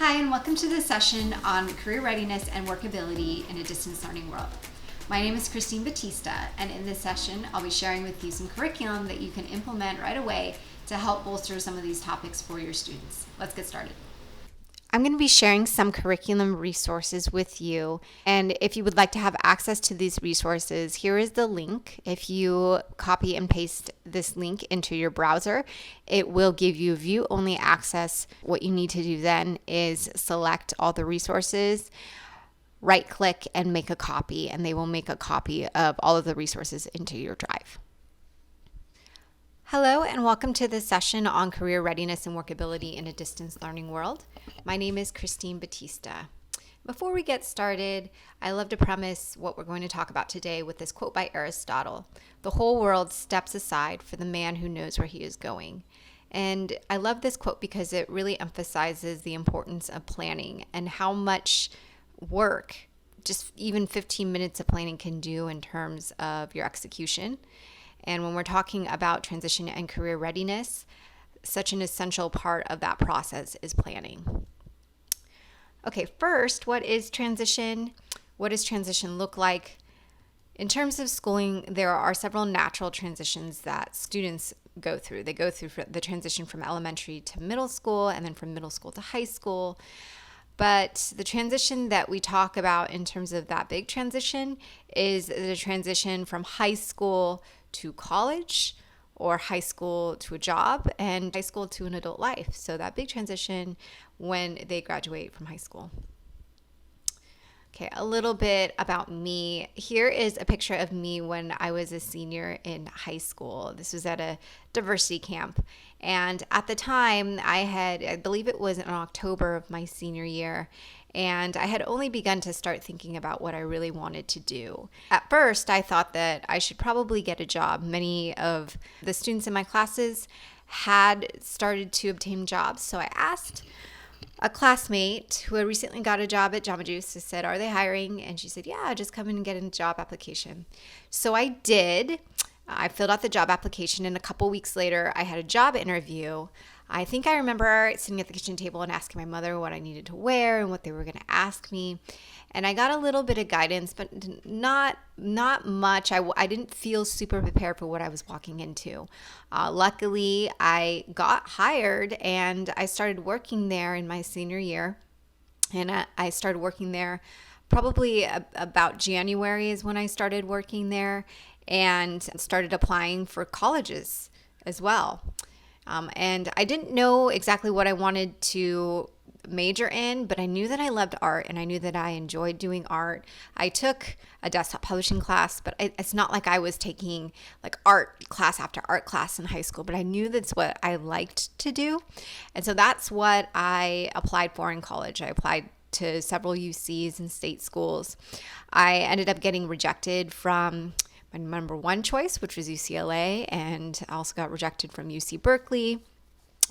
Hi, and welcome to this session on career readiness and workability in a distance learning world. My name is Kristine Bautista, and in this session, I'll be sharing with you some curriculum that you can implement right away to help bolster some of these topics for your students. Let's get started. I'm going to be sharing some curriculum resources with you, and if you would like to have access to these resources, here is the link. If you copy and paste this link into your browser, it will give you view-only access. What you need to do then is select all the resources, right-click, and make a copy, and they will make a copy of all of the resources into your drive. Hello, and welcome to this session on career readiness and workability in a distance learning world. My name is Kristine Bautista. Before we get started, I love to premise what we're going to talk about today with this quote by Aristotle: "The whole world steps aside for the man who knows where he is going." And I love this quote because it really emphasizes the importance of planning and how much work just even 15 minutes of planning can do in terms of your execution. And when we're talking about transition and career readiness, such an essential part of that process is planning. Okay, first, what is transition? What does transition look like? In terms of schooling, there are several natural transitions that students go through. They go through the transition from elementary to middle school, and then from middle school to high school. But the transition that we talk about in terms of that big transition is the transition from high school to college, or high school to a job, and high school to an adult life. So that big transition when they graduate from high school. Okay, a little bit about me. Here is a picture of me when I was a senior in high school. This was at a diversity camp. And at the time, I believe it was in October of my senior year, and I had only begun to start thinking about what I really wanted to do. At first, I thought that I should probably get a job. Many of the students in my classes had started to obtain jobs, so I asked a classmate who had recently got a job at Jamba Juice. I said, "Are they hiring?" And she said, "Yeah, just come in and get a job application." So I did. I filled out the job application, and a couple weeks later, I had a job interview. I think I remember sitting at the kitchen table and asking my mother what I needed to wear and what they were going to ask me. And I got a little bit of guidance, but not much. I didn't feel super prepared for what I was walking into. Luckily, I got hired, and I started working there in my senior year. And I started working there probably about January is when I started working there, and started applying for colleges as well. And I didn't know exactly what I wanted to major in, but I knew that I loved art, and I knew that I enjoyed doing art. I took a desktop publishing class, but it's not like I was taking like art class after art class in high school, but I knew that's what I liked to do. And so that's what I applied for in college. I applied to several UCs and state schools. I ended up getting rejected from my number one choice, which was UCLA, and I also got rejected from UC Berkeley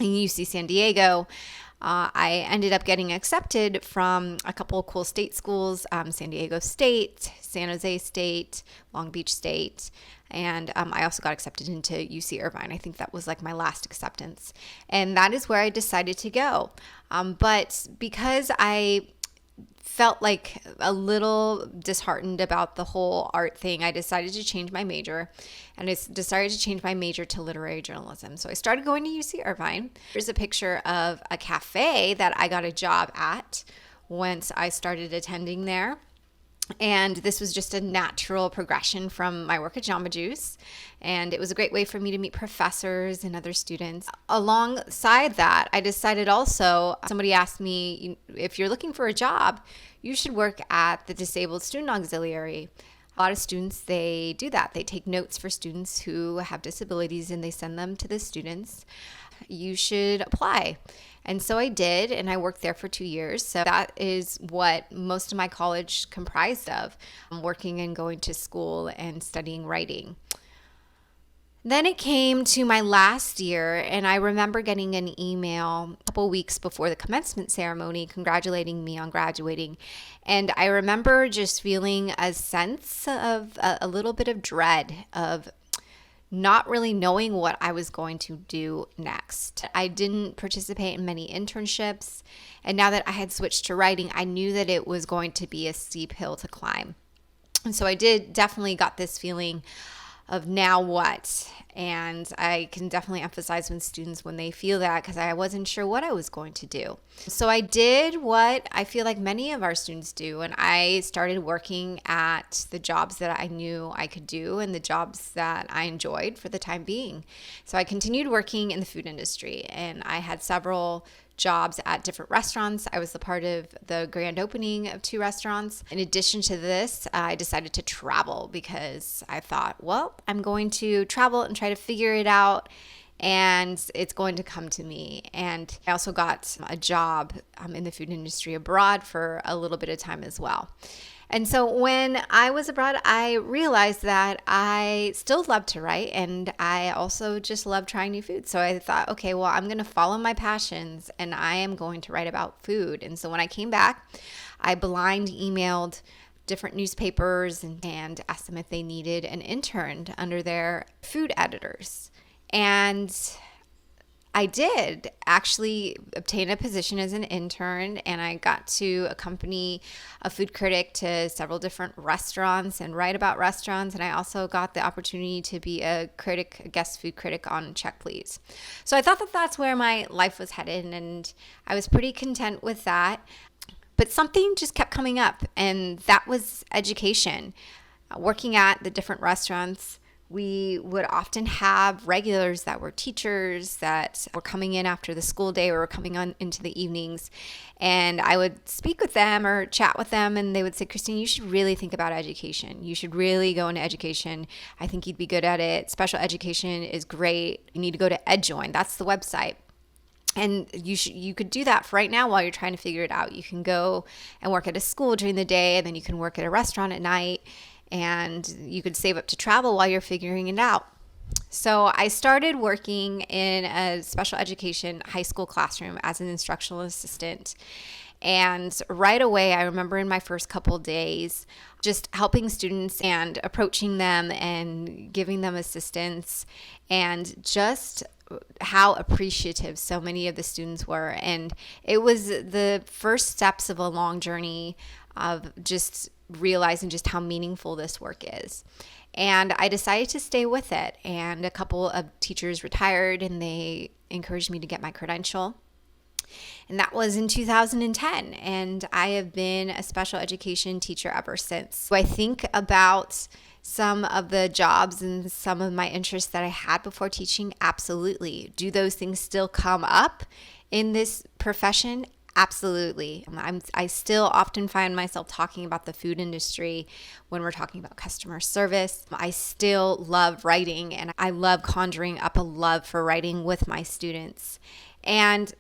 and UC San Diego. I ended up getting accepted from a couple of cool state schools, San Diego State, San Jose State, Long Beach State, and I also got accepted into UC Irvine. I think that was like my last acceptance, and that is where I decided to go. But because I felt like a little disheartened about the whole art thing, I decided to change my major, and I decided to change my major to literary journalism. So I started going to UC Irvine. Here's a picture of a cafe that I got a job at once I started attending there. And this was just a natural progression from my work at Jamba Juice. And it was a great way for me to meet professors and other students. Alongside that, I decided also, somebody asked me, if you're looking for a job, you should work at the Disabled Student Auxiliary. A lot of students, they do that. They take notes for students who have disabilities, and they send them to the students. You should apply. And so I did, and I worked there for 2 years. So that is what most of my college comprised of, working and going to school and studying writing. Then it came to my last year, and I remember getting an email a couple weeks before the commencement ceremony congratulating me on graduating. And I remember just feeling a sense of a little bit of dread of not really knowing what I was going to do next. I didn't participate in many internships, and now that I had switched to writing, I knew that it was going to be a steep hill to climb. And so I definitely got this feeling of now what? And I can definitely emphasize with students when they feel that, because I wasn't sure what I was going to do. So I did what I feel like many of our students do, and I started working at the jobs that I knew I could do and the jobs that I enjoyed for the time being. So I continued working in the food industry, and I had several jobs at different restaurants. I was a part of the grand opening of 2 restaurants. In addition to this, I decided to travel because I thought, well, I'm going to travel and try to figure it out, and it's going to come to me. And I also got a job in the food industry abroad for a little bit of time as well. And so when I was abroad, I realized that I still love to write, and I also just love trying new food. So I thought, okay, well, I'm going to follow my passions, and I am going to write about food. And so when I came back, I blind emailed different newspapers and asked them if they needed an intern under their food editors. And I did actually obtain a position as an intern, and I got to accompany a food critic to several different restaurants and write about restaurants. And I also got the opportunity to be a guest food critic on Check, Please. So I thought that that's where my life was headed, and I was pretty content with that. But something just kept coming up, and that was education. Working at the different restaurants, we would often have regulars that were teachers that were coming in after the school day or were coming on into the evenings. And I would speak with them or chat with them, and they would say, Kristine, you should really think about education. You should really go into education. I think you'd be good at it. Special education is great. You need to go to EdJoin. That's the website. And you could do that for right now while you're trying to figure it out. You can go and work at a school during the day, and then you can work at a restaurant at night. And you could save up to travel while you're figuring it out. So I started working in a special education high school classroom as an instructional assistant. And right away, I remember in my first couple days, just helping students and approaching them and giving them assistance, and just how appreciative so many of the students were. And it was the first steps of a long journey of just realizing just how meaningful this work is. And I decided to stay with it. And a couple of teachers retired, and they encouraged me to get my credential. And that was in 2010. And I have been a special education teacher ever since. So I think about some of the jobs and some of my interests that I had before teaching. Absolutely. Do those things still come up in this profession? Absolutely. I still often find myself talking about the food industry when we're talking about customer service. I still love writing, and I love conjuring up a love for writing with my students. And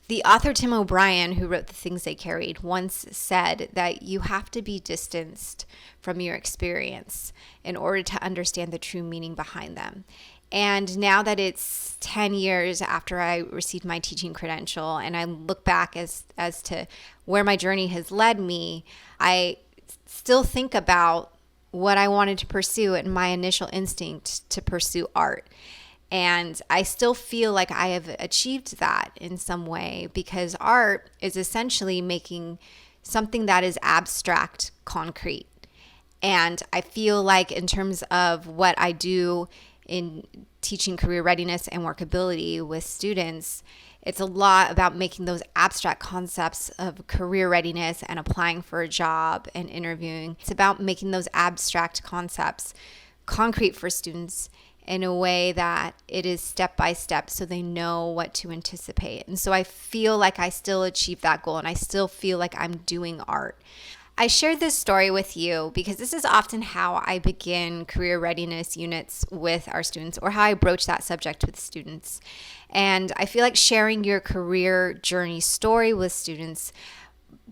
the author Tim O'Brien, who wrote The Things They Carried, once said that you have to be distanced from your experience in order to understand the true meaning behind them. And now that it's 10 years after I received my teaching credential, and I look back as to where my journey has led me, I still think about what I wanted to pursue and my initial instinct to pursue art. And I still feel like I have achieved that in some way, because art is essentially making something that is abstract concrete. And I feel like in terms of what I do in teaching career readiness and workability with students, it's a lot about making those abstract concepts of career readiness and applying for a job and interviewing. It's about making those abstract concepts concrete for students in a way that it is step by step, so they know what to anticipate. And so I feel like I still achieve that goal, and I still feel like I'm doing art. I shared this story with you because this is often how I begin career readiness units with our students, or how I broach that subject with students. And I feel like sharing your career journey story with students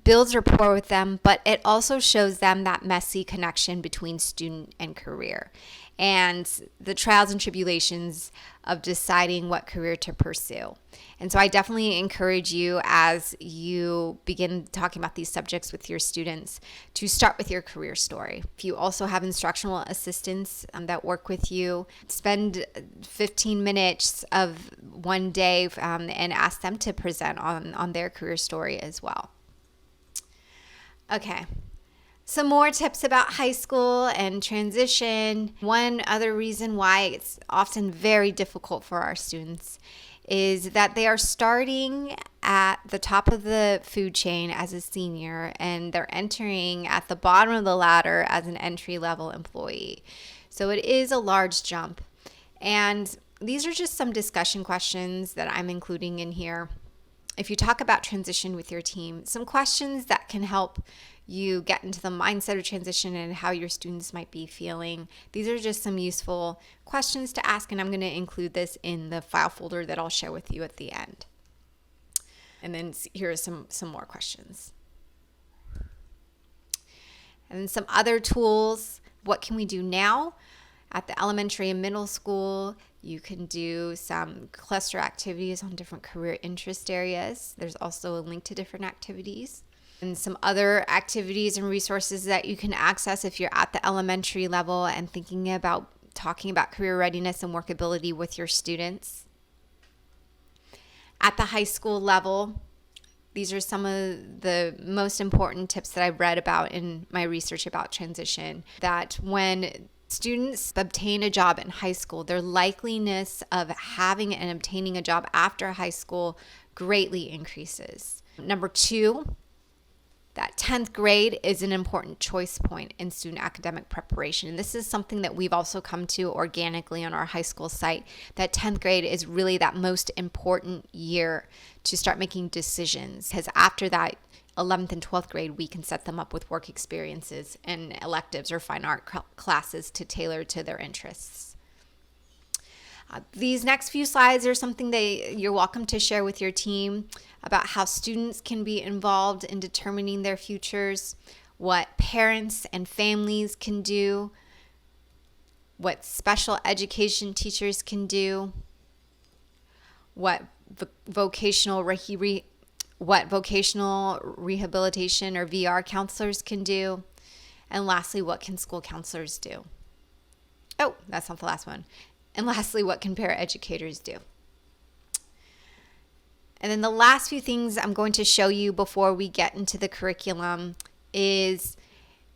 builds rapport with them, but it also shows them that messy connection between student and career. and the trials and tribulations of deciding what career to pursue. And so I definitely encourage you, as you begin talking about these subjects with your students, to start with your career story. If you also have instructional assistants that work with you, spend 15 minutes of one day and ask them to present on their career story as well. Okay. Some more tips about high school and transition. One other reason why it's often very difficult for our students is that they are starting at the top of the food chain as a senior, and they're entering at the bottom of the ladder as an entry-level employee. So it is a large jump. And these are just some discussion questions that I'm including in here. If you talk about transition with your team, some questions that can help you get into the mindset of transition and how your students might be feeling. These are just some useful questions to ask, and I'm going to include this in the file folder that I'll share with you at the end. And then here are some more questions. And then some other tools. What can we do now? At the elementary and middle school, you can do some cluster activities on different career interest areas. There's also a link to different activities. And some other activities and resources that you can access if you're at the elementary level and thinking about talking about career readiness and workability with your students. At the high school level, these are some of the most important tips that I've read about in my research about transition, that when students obtain a job in high school, their likeliness of having and obtaining a job after high school greatly increases. Number 2, that 10th grade is an important choice point in student academic preparation. And this is something that we've also come to organically on our high school site, that 10th grade is really that most important year to start making decisions. Because after that, 11th and 12th grade, we can set them up with work experiences and electives or fine art classes to tailor to their interests. These next few slides are something that you're welcome to share with your team about how students can be involved in determining their futures, what parents and families can do, what special education teachers can do, what vocational rehabilitation or VR counselors can do, and lastly, what can school counselors do? Oh, that's not the last one. And lastly, what can paraeducators do? And then the last few things I'm going to show you before we get into the curriculum is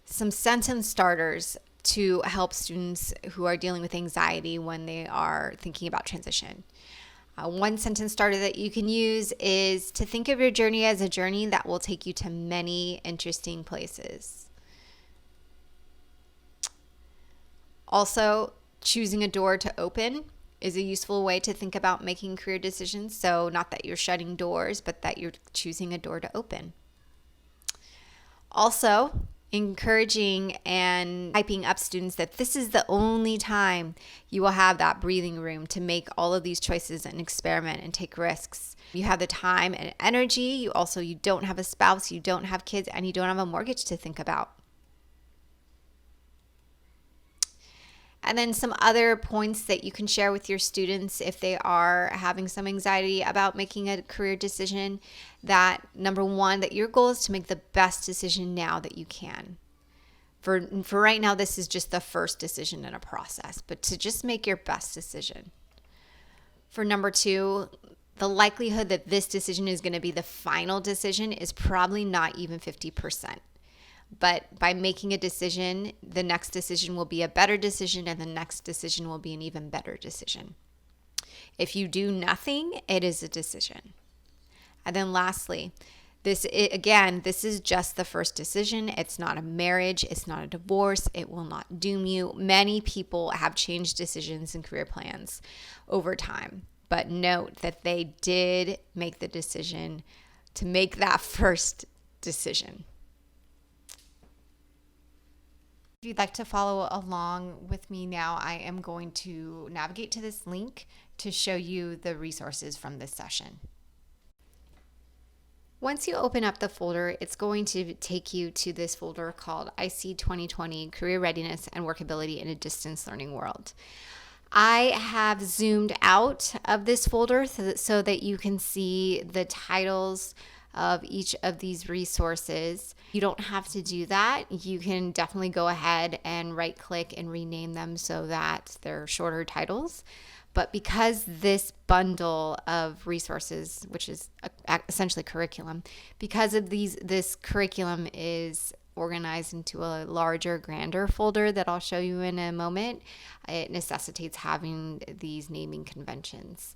some sentence starters to help students who are dealing with anxiety when they are thinking about transition. One sentence starter that you can use is to think of your journey as a journey that will take you to many interesting places. Also, choosing a door to open is a useful way to think about making career decisions. So not that you're shutting doors, but that you're choosing a door to open. Also, encouraging and hyping up students that this is the only time you will have that breathing room to make all of these choices and experiment and take risks. You have the time and energy. You don't have a spouse, you don't have kids, and you don't have a mortgage to think about. And then some other points that you can share with your students if they are having some anxiety about making a career decision, that number 1, that your goal is to make the best decision now that you can. For right now, this is just the first decision in a process, but to just make your best decision. For number 2, the likelihood that this decision is going to be the final decision is probably not even 50%. But by making a decision, the next decision will be a better decision, and the next decision will be an even better decision. If you do nothing, it is a decision. And then lastly, this is just the first decision. It's not a marriage. It's not a divorce. It will not doom you. Many people have changed decisions and career plans over time, but note that they did make the decision to make that first decision. If you'd like to follow along with me now, I am going to navigate to this link to show you the resources from this session. Once you open up the folder, it's going to take you to this folder called IC 2020 Career Readiness and Workability in a Distance Learning World. I have zoomed out of this folder so that you can see the titles of each of these resources. You don't have to do that. You can definitely go ahead and right click and rename them so that they're shorter titles. But because this bundle of resources, which is essentially curriculum, because of this curriculum is organized into a larger, grander folder that I'll show you in a moment, it necessitates having these naming conventions.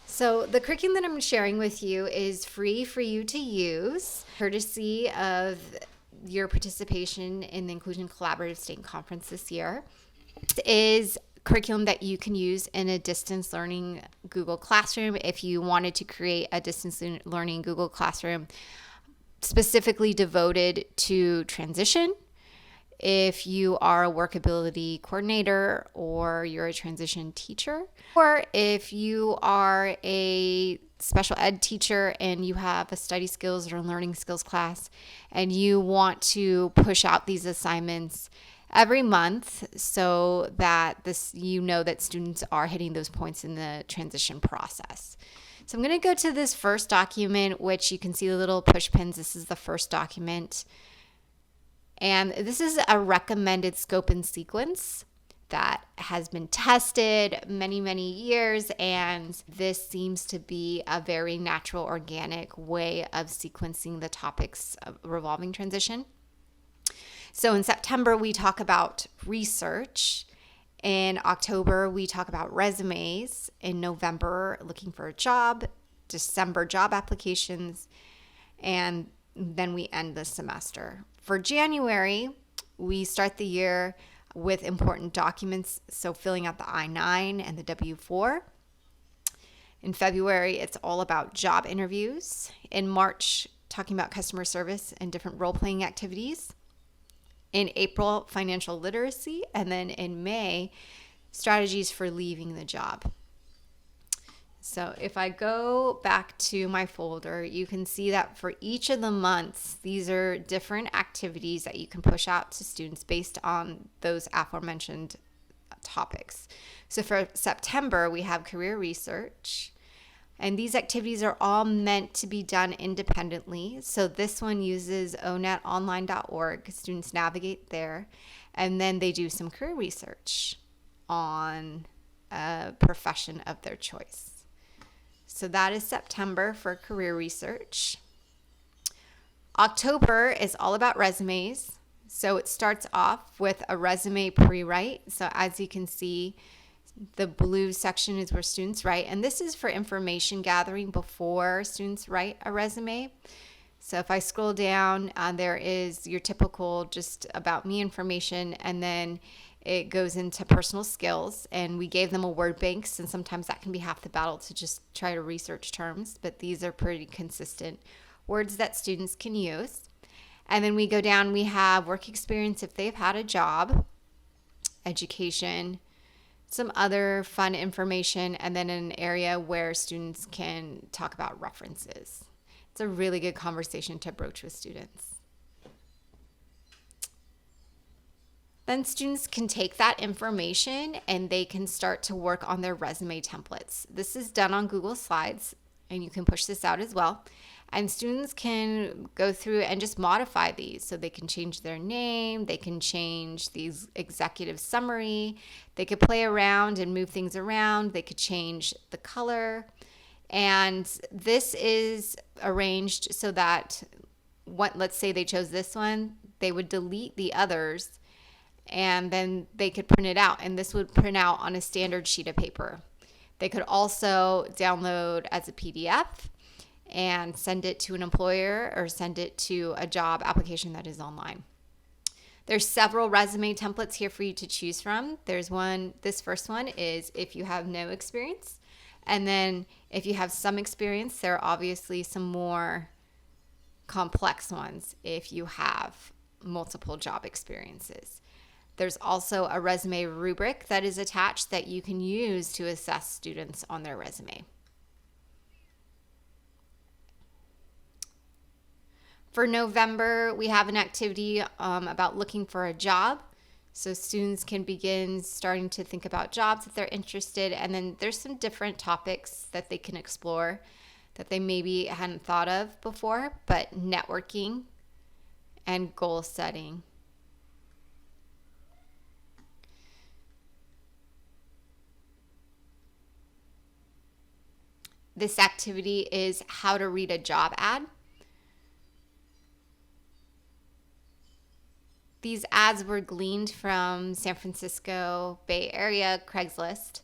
So the curriculum that I'm sharing with you is free for you to use, courtesy of your participation in the Inclusion Collaborative State Conference this year. It is curriculum that you can use in a distance learning Google Classroom. If you wanted to create a distance learning Google Classroom specifically devoted to transition, if you are a workability coordinator or you're a transition teacher, or if you are a special ed teacher and you have a study skills or learning skills class and you want to push out these assignments every month so that that students are hitting those points in the transition process. So I'm going to go to this first document, which you can see the little push pins. This is the first document. And this is a recommended scope and sequence that has been tested many, many years. And this seems to be a very natural, organic way of sequencing the topics of revolving transition. So in September, we talk about research. In October, we talk about resumes. In November, looking for a job. December, job applications. And then we end the semester. For January, we start the year with important documents. So filling out the I-9 and the W-4. In February, it's all about job interviews. In March, talking about customer service and different role-playing activities. In April, financial literacy, and then in May, strategies for leaving the job. So if I go back to my folder, you can see that for each of the months, these are different activities that you can push out to students based on those aforementioned topics. So for September, we have career research. And these activities are all meant to be done independently. So this one uses onetonline.org. Students navigate there, and then they do some career research on a profession of their choice. So that is September for career research. October is all about resumes. So it starts off with a resume pre-write. So as you can see, the blue section is where students write, and this is for information gathering before students write a resume. So if I scroll down, there is your typical just about me information, and then it goes into personal skills, and we gave them a word bank, and sometimes that can be half the battle to just try to research terms, but these are pretty consistent words that students can use. And then we go down, we have work experience if they've had a job, education, some other fun information, and then an area where students can talk about references. It's a really good conversation to broach with students. Then students can take that information and they can start to work on their resume templates. This is done on Google Slides, and you can push this out as well. And students can go through and just modify these. So they can change their name, they can change the executive summary, they could play around and move things around, they could change the color. And this is arranged so that, let's say they chose this one, they would delete the others, and then they could print it out. And this would print out on a standard sheet of paper. They could also download as a PDF and send it to an employer or send it to a job application that is online. There's several resume templates here for you to choose from. There's one, this first one is if you have no experience. And then if you have some experience, there are obviously some more complex ones if you have multiple job experiences. There's also a resume rubric that is attached that you can use to assess students on their resume. For November, we have an activity about looking for a job. So students can begin starting to think about jobs if they're interested. And then there's some different topics that they can explore that they maybe hadn't thought of before, but networking and goal setting. This activity is how to read a job ad. These ads were gleaned from San Francisco Bay Area Craigslist,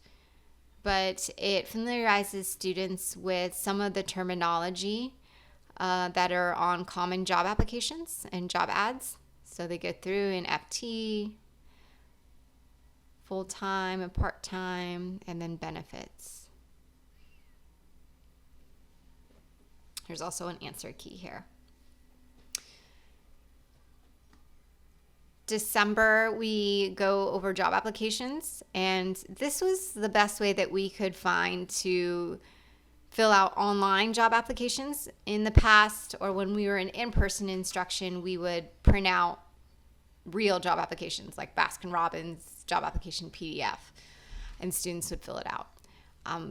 but it familiarizes students with some of the terminology that are on common job applications and job ads. So they go through in FT, full-time and part-time, and then benefits. There's also an answer key here. December, we go over job applications, and this was the best way that we could find to fill out online job applications. In the past, or when we were in in-person instruction, we would print out real job applications like Baskin-Robbins job application PDF, and students would fill it out.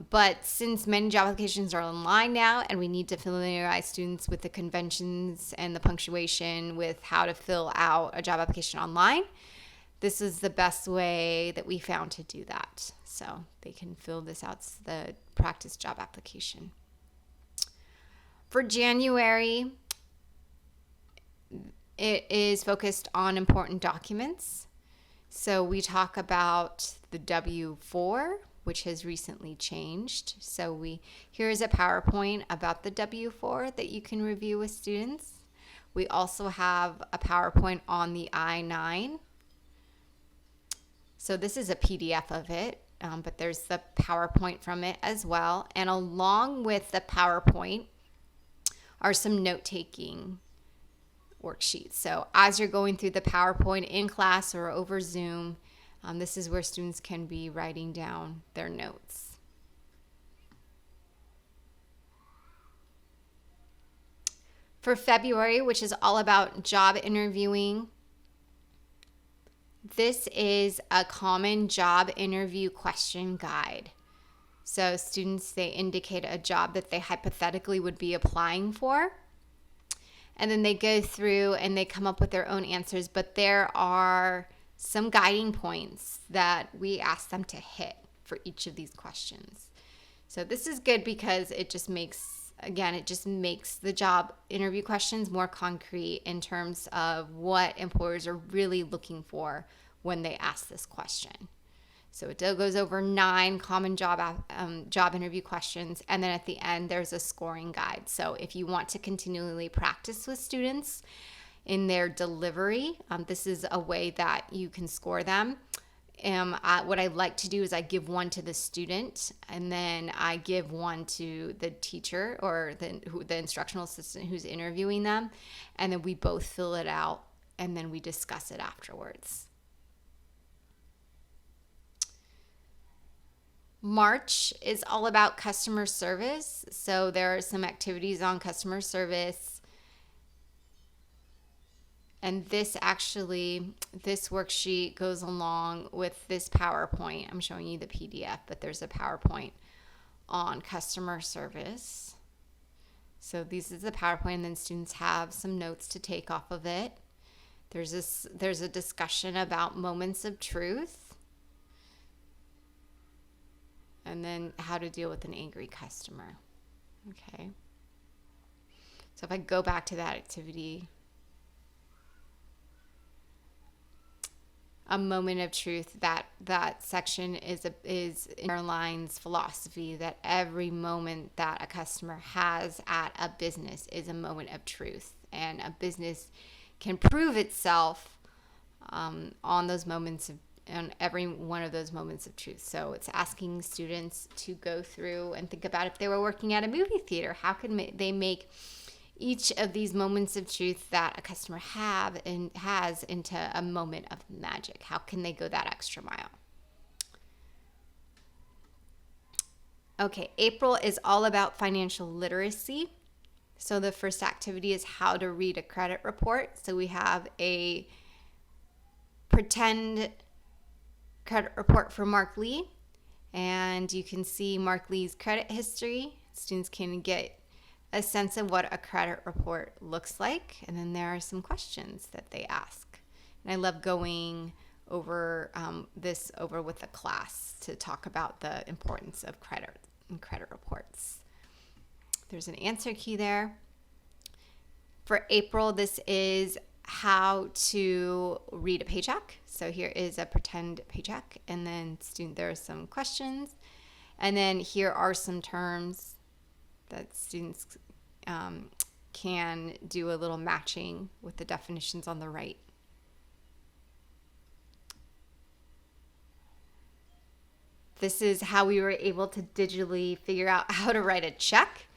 But since many job applications are online now, and we need to familiarize students with the conventions and the punctuation with how to fill out a job application online, this is the best way that we found to do that. So they can fill this out as the practice job application. For January, it is focused on important documents. So we talk about the W-4, which has recently changed. So here's a PowerPoint about the W-4 that you can review with students. We also have a PowerPoint on the I-9. So this is a PDF of it, but there's the PowerPoint from it as well. And along with the PowerPoint are some note-taking worksheets. So as you're going through the PowerPoint in class or over Zoom, this is where students can be writing down their notes. For February, which is all about job interviewing, this is a common job interview question guide. So students, they indicate a job that they hypothetically would be applying for. And then they go through and they come up with their own answers, but there are some guiding points that we ask them to hit for each of these questions. So this is good because it just makes the job interview questions more concrete in terms of what employers are really looking for when they ask this question. So it goes over 9 common job interview questions, and then at the end there's a scoring guide. So if you want to continually practice with students in their delivery, this is a way that you can score them. What I like to do is I give one to the student, and then I give one to the teacher or the instructional assistant who's interviewing them, and then we both fill it out, and then we discuss it afterwards. March is all about customer service. So there are some activities on customer service. And this worksheet goes along with this PowerPoint. I'm showing you the PDF, but there's a PowerPoint on customer service. So this is the PowerPoint, and then students have some notes to take off of it. There's a discussion about moments of truth. And then how to deal with an angry customer. Okay. So if I go back to that activity, a moment of truth, that section is in airline's philosophy that every moment that a customer has at a business is a moment of truth, and a business can prove itself on those moments on every one of those moments of truth. So it's asking students to go through and think about if they were working at a movie theater, how can they make each of these moments of truth that a customer has into a moment of magic? How can they go that extra mile? Okay, April is all about financial literacy. So the first activity is how to read a credit report. So we have a pretend credit report for Mark Lee, and you can see Mark Lee's credit history. Students can get a sense of what a credit report looks like, and then there are some questions that they ask. And I love going over this with the class to talk about the importance of credit and credit reports. There's an answer key there. For April, this is how to read a paycheck. So here is a pretend paycheck, and then there are some questions, and then here are some terms that students can do a little matching with the definitions on the right. This is how we were able to digitally figure out how to write a check.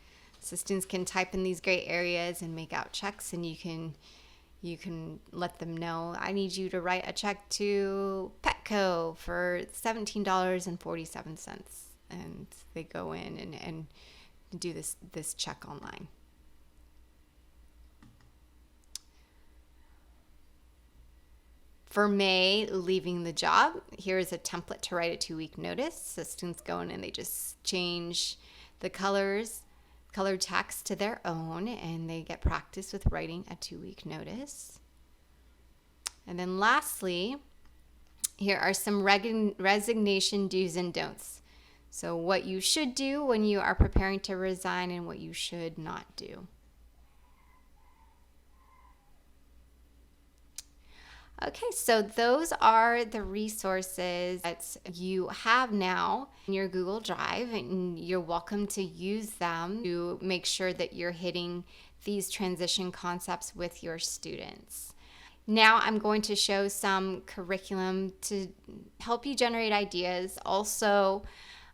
So students can type in these gray areas and make out checks, and you can let them know, I need you to write a check to Petco for $17.47. And they go in and do this check online. For May, leaving the job, here is a template to write a 2-week notice. So students go in and they just change the color text to their own, and they get practice with writing a 2-week notice. And then lastly, here are some resignation do's and don'ts. So what you should do when you are preparing to resign and what you should not do. Okay, so those are the resources that you have now in your Google Drive, and you're welcome to use them to make sure that you're hitting these transition concepts with your students. Now I'm going to show some curriculum to help you generate ideas, also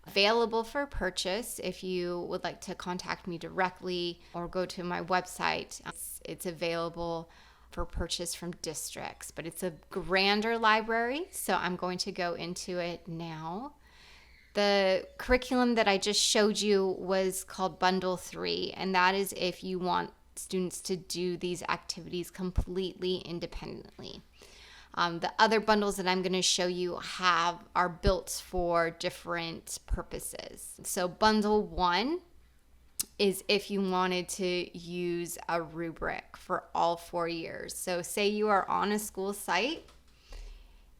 available for purchase if you would like to contact me directly or go to my website. It's available for purchase from districts, but it's a grander library, so I'm going to go into it now. The curriculum that I just showed you was called Bundle 3, and that is if you want students to do these activities completely independently. The other bundles that I'm going to show you are built for different purposes. So Bundle 1 is if you wanted to use a rubric for all 4 years. So say you are on a school site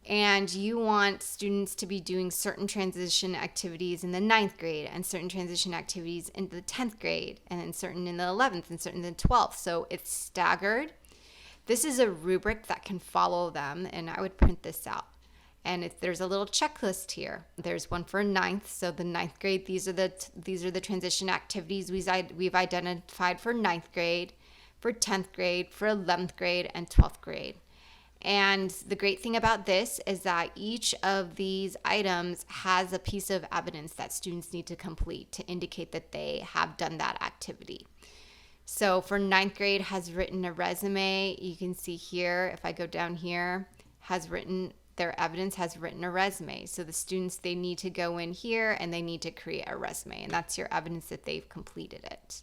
and you want students to be doing certain transition activities in the 9th grade and certain transition activities in the 10th grade and then certain in the 11th and certain in the 12th. So it's staggered. This is a rubric that can follow them, and I would print this out. And there's a little checklist here. There's one for 9th. So the 9th grade, these are the transition activities we've identified for 9th grade, for 10th grade, for 11th grade, and 12th grade. And the great thing about this is that each of these items has a piece of evidence that students need to complete to indicate that they have done that activity. So for 9th grade, has written a resume. You can see here, if I go down here, their evidence has written a resume. So the students, they need to go in here and they need to create a resume, and that's your evidence that they've completed it.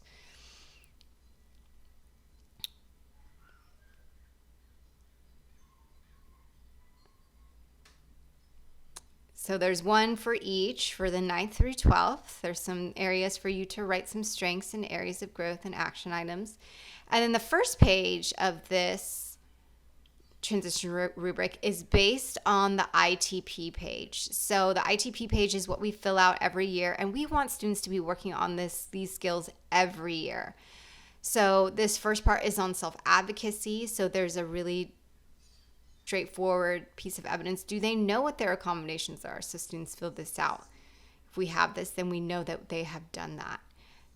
So there's one for each for the 9th through 12th. There's some areas for you to write some strengths and areas of growth and action items. And then the first page of this transition rubric is based on the ITP page. So the ITP page is what we fill out every year, and we want students to be working on these skills every year. So this first part is on self-advocacy. So there's a really straightforward piece of evidence. Do they know what their accommodations are? So students fill this out. If we have this, then we know that they have done that.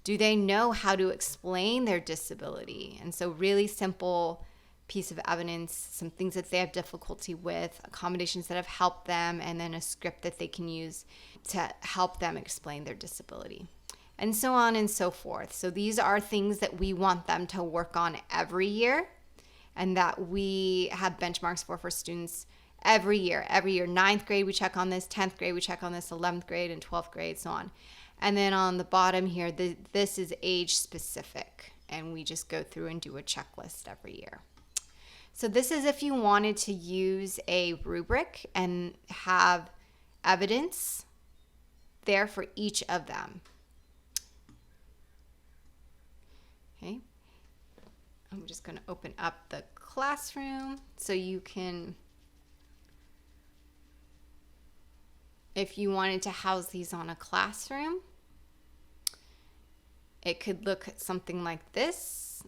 Do they know how to explain their disability? And so really simple piece of evidence, some things that they have difficulty with, accommodations that have helped them, and then a script that they can use to help them explain their disability, and so on and so forth. So these are things that we want them to work on every year, and that we have benchmarks for students every year. 9th grade, we check on this, 10th grade, we check on this, 11th grade and 12th grade, so on. And then on the bottom here, this is age specific. and we just go through and do a checklist every year. So this is if you wanted to use a rubric and have evidence there for each of them. Okay. I'm just going to open up the classroom so you can, if you wanted to house these on a classroom, it could look something like this.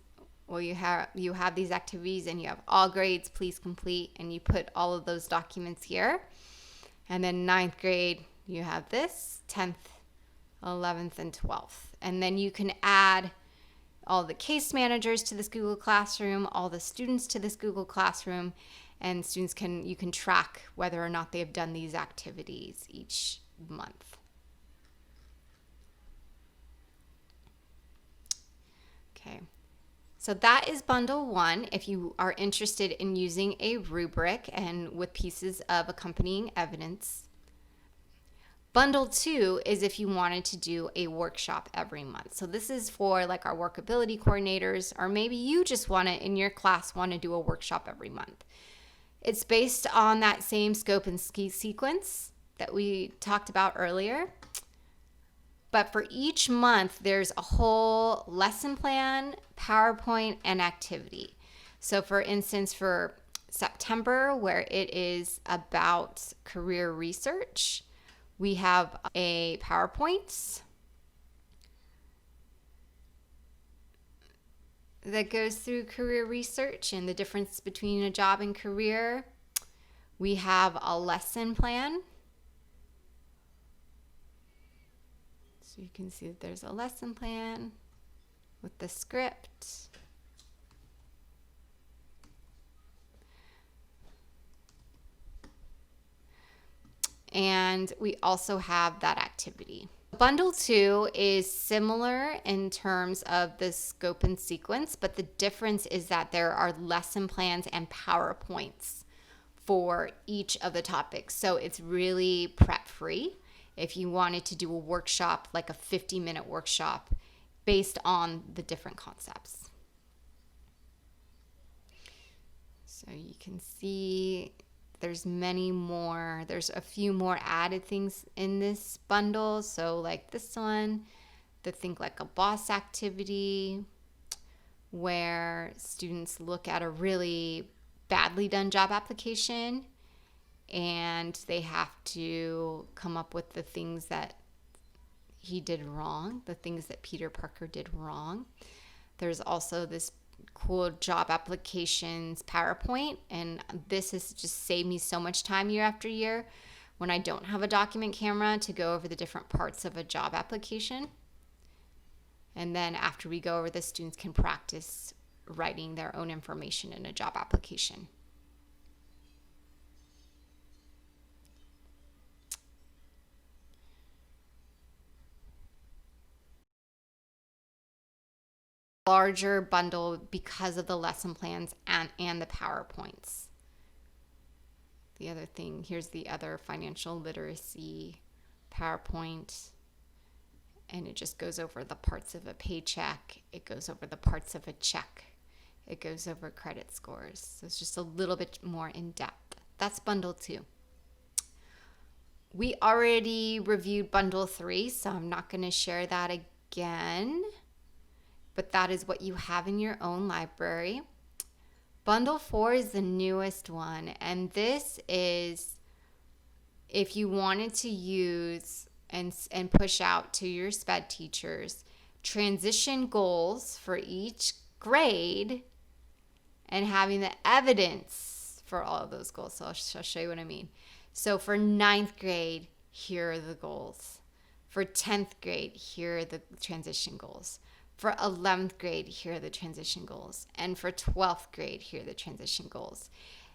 Well, you have these activities and you have all grades, please complete, and you put all of those documents here. And then 9th grade, you have this, 10th, 11th, and 12th. And then you can add all the case managers to this Google Classroom, all the students to this Google Classroom, and you can track whether or not they have done these activities each month. Okay, so that is bundle 1 if you are interested in using a rubric and with pieces of accompanying evidence. Bundle 2 is if you wanted to do a workshop every month. So this is for like our workability coordinators, or maybe you just in your class want to do a workshop every month. It's based on that same scope and sequence that we talked about earlier. But for each month, there's a whole lesson plan, PowerPoint, and activity. So for instance, for September, where it is about career research, we have a PowerPoint that goes through career research and the difference between a job and career. We have a lesson plan. So you can see that there's a lesson plan with the script. And we also have that activity. Bundle 2 is similar in terms of the scope and sequence, but the difference is that there are lesson plans and PowerPoints for each of the topics. So it's really prep free if you wanted to do a workshop, like a 50-minute workshop based on the different concepts. So you can see there's many more. There's a few more added things in this bundle. So like this one, the Think Like a Boss activity, where students look at a really badly done job application and they have to come up with the things that he did wrong, the things that Peter Parker did wrong. There's also this cool job applications PowerPoint, and this has just saved me so much time year after year when I don't have a document camera to go over the different parts of a job application. And then after we go over this, students can practice writing their own information in a job application. Larger bundle because of the lesson plans and the PowerPoints. The other thing, here's the other financial literacy PowerPoint, and it just goes over the parts of a paycheck. It goes over the parts of a check. It goes over credit scores. So it's just a little bit more in depth. That's bundle 2. We already reviewed bundle 3, so I'm not going to share that again. But that is what you have in your own library. Bundle 4 is the newest one, and this is if you wanted to use and push out to your SPED teachers transition goals for each grade and having the evidence for all of those goals. So I'll show you what I mean. So for 9th grade, here are the goals. For 10th grade, here are the transition goals. For 11th grade, here are the transition goals. And for 12th grade, here are the transition goals.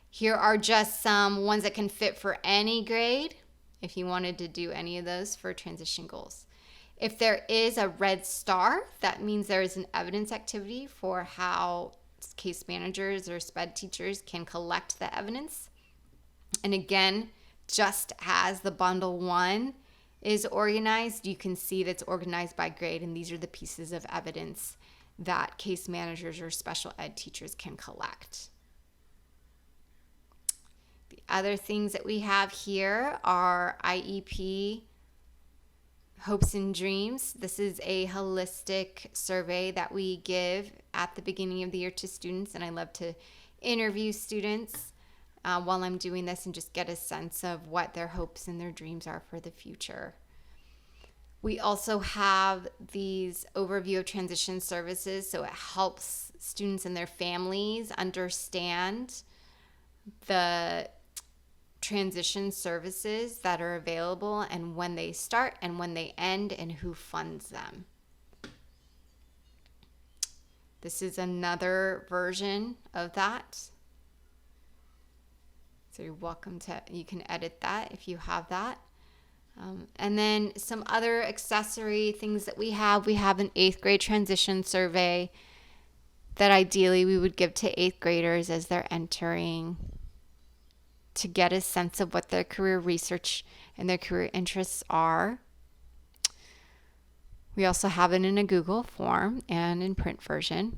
Here are just some ones that can fit for any grade, if you wanted to do any of those for transition goals. If there is a red star, that means there is an evidence activity for how case managers or SPED teachers can collect the evidence. And again, just as the bundle 1 is organized, you can see that's organized by grade, and these are the pieces of evidence that case managers or special ed teachers can collect. The other things that we have here are Iep Hopes and Dreams. This is a holistic survey that we give at the beginning of the year to students, and I love to interview students while I'm doing this and just get a sense of what their hopes and their dreams are for the future. We also have these overview of transition services, so it helps students and their families understand the transition services that are available and when they start and when they end and who funds them. This is another version of that. So you're welcome to, you can edit that if you have that. And then some other accessory things that we have an 8th grade transition survey that ideally we would give to 8th graders as they're entering to get a sense of what their career research and their career interests are. We also have it in a Google form and in print version.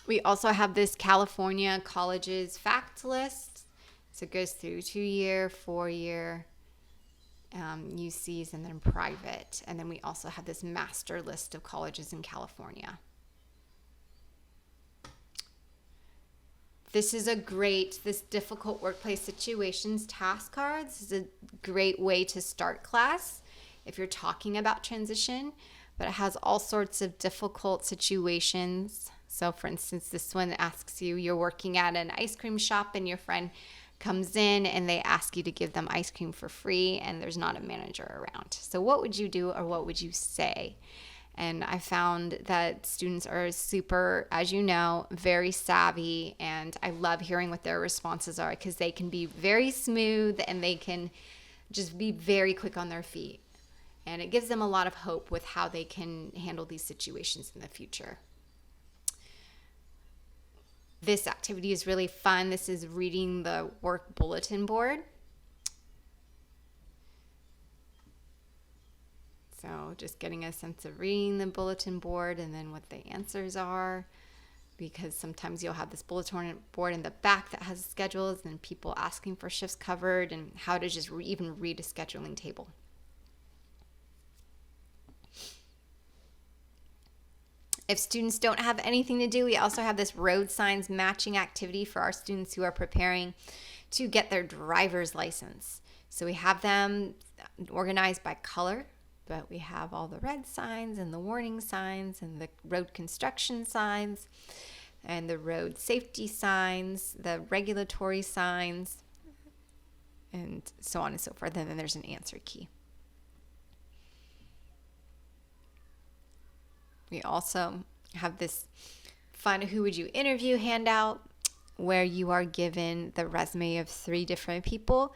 We also have this California colleges fact list. So it goes through 2-year, 4-year, UCs, and then private. And then we also have this master list of colleges in California. This is this difficult workplace situations task cards is a great way to start class if you're talking about transition, but it has all sorts of difficult situations. So for instance, this one asks you, you're working at an ice cream shop and your friend comes in and they ask you to give them ice cream for free and there's not a manager around. So what would you do or what would you say? And I found that students are super, as you know, very savvy, and I love hearing what their responses are because they can be very smooth and they can just be very quick on their feet. And it gives them a lot of hope with how they can handle these situations in the future. This activity is really fun. This is reading the work bulletin board. So just getting a sense of reading the bulletin board and then what the answers are, because sometimes you'll have this bulletin board in the back that has schedules and people asking for shifts covered and how to just even read a scheduling table. If students don't have anything to do, we also have this road signs matching activity for our students who are preparing to get their driver's license. So we have them organized by color, but we have all the red signs and the warning signs and the road construction signs and the road safety signs, the regulatory signs, and so on and so forth. And then there's an answer key. We also have this fun who would you interview handout where you are given the resume of 3 different people,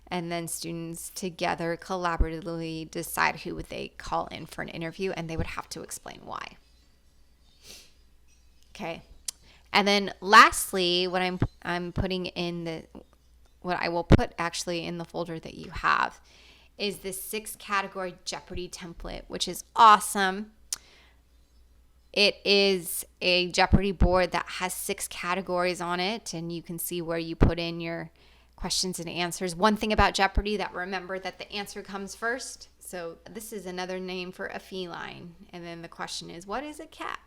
and then students together collaboratively decide who would they call in for an interview, and they would have to explain why. Okay. And then lastly, what I'm putting in what I will put actually in the folder that you have is this 6-category Jeopardy template, which is awesome. It is a Jeopardy board that has 6 categories on it, and you can see where you put in your questions and answers. One thing about Jeopardy, that remember that the answer comes first. So this is another name for a feline. And then the question is, what is a cat?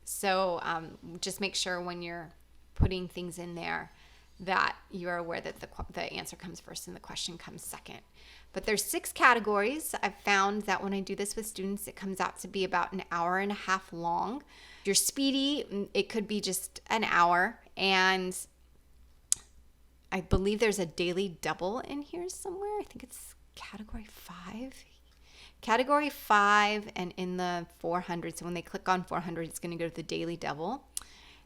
So just make sure when you're putting things in there that you're aware that the answer comes first and the question comes second. But there's 6 categories. I've found that when I do this with students, it comes out to be about an hour and a half long. If you're speedy, it could be just an hour. And I believe there's a daily double in here somewhere. I think it's category 5. Category 5 and in the 400. So when they click on 400, it's going to go to the daily double.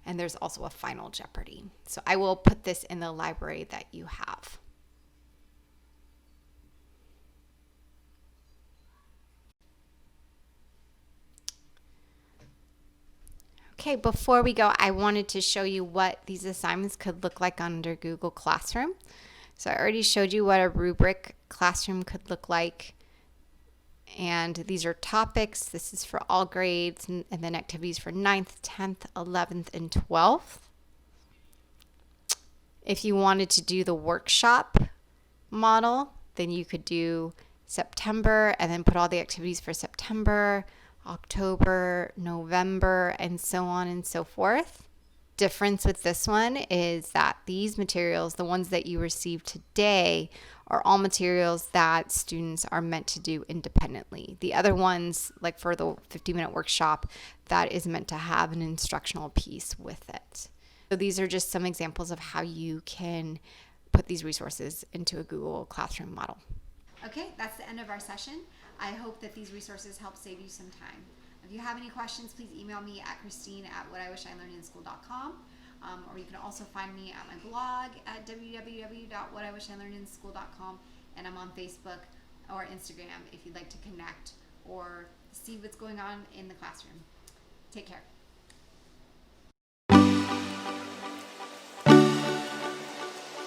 And there's also a final Jeopardy. So I will put this in the library that you have. Okay, before we go, I wanted to show you what these assignments could look like under Google Classroom. So I already showed you what a rubric classroom could look like And these are topics. This is for all grades, and then activities for 9th, 10th, 11th, and 12th. If you wanted to do the workshop model, then you could do September and then put all the activities for September, October, November, and so on and so forth. Difference with this one is that these materials, the ones that you receive today, are all materials that students are meant to do independently. The other ones, like for the 50-minute workshop, that is meant to have an instructional piece with it. So these are just some examples of how you can put these resources into a Google Classroom model. Okay, that's the end of our session. I hope that these resources help save you some time. If you have any questions, please email me at Kristine@whatiwishilearnedinschool.com. Or you can also find me at my blog at www.whatiwishilearnedinschool.com, and I'm on Facebook or Instagram if you'd like to connect or see what's going on in the classroom. Take care.